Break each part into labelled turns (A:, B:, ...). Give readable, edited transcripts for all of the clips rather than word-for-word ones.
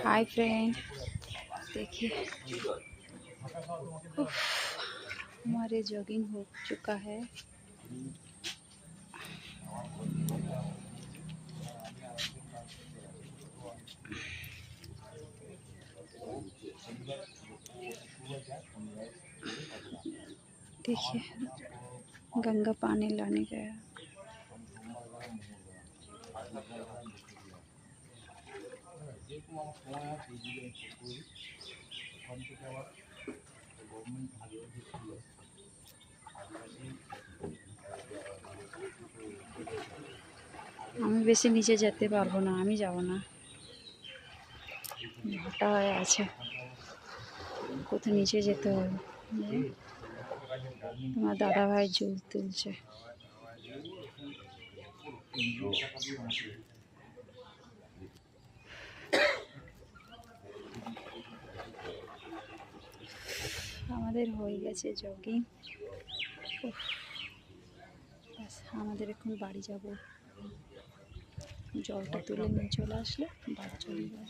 A: Hi friend, देखिए हमारे jogging हो चुका है। देखिए गंगा पानी लाने गया। আমি বেশি নিচে যেতে পারবো না, আমি যাব না, ভাটা হয়ে আছে, কোথাও নিচে যেতে হবে। তোমার দাদা ভাই জল তুলছে। আমাদের হয়ে গেছে জগিং। আমাদের এখন বাড়ি যাব, জলটা তুলে নিয়ে চলে আসলে বাড়ি চলে যাবে।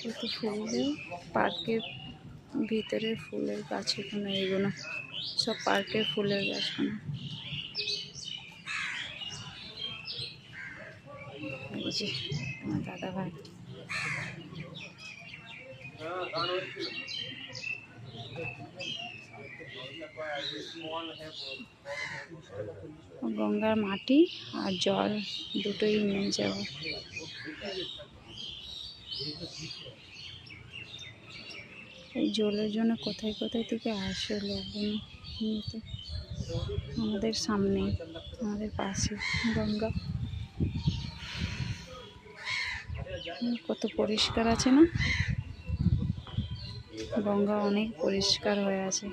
A: কত ফুল, পার্কের ভিতরে ফুলের গাছ, এখানে এগুলো সব পার্কের ফুলের গাছগুলো। এই যে আমার দাদা ভাই গঙ্গার মাটি আর জল দুটোই নিয়ে যাব। এই জলের জন্য কোথায় কোথায় থেকে আসে লোকজন নিতে। আমাদের সামনে, আমাদের পাশে গঙ্গা, কত পরিষ্কার আছে না? গঙ্গা অনেক পরিষ্কার হয়ে আছে।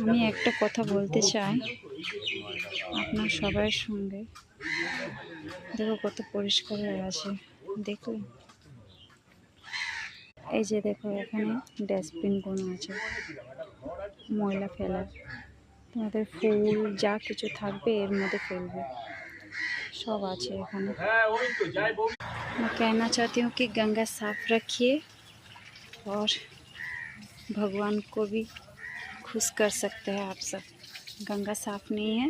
A: আমি একটা কথা বলতে চাই আপনার সবার সঙ্গে। দেখো কত পরিষ্কার হয়ে আছে, দেখলে? এই যে দেখো এখানে ডাস্টবিন কোনো আছে ময়লা ফেলার, তোমাদের ফুল যা কিছু থাকবে এর মধ্যে ফেলবে, सब আছে এখানে। मैं कहना चाहती हूँ कि गंगा साफ रखिए और भगवान को भी खुश कर सकते हैं आप सब। गंगा साफ नहीं है।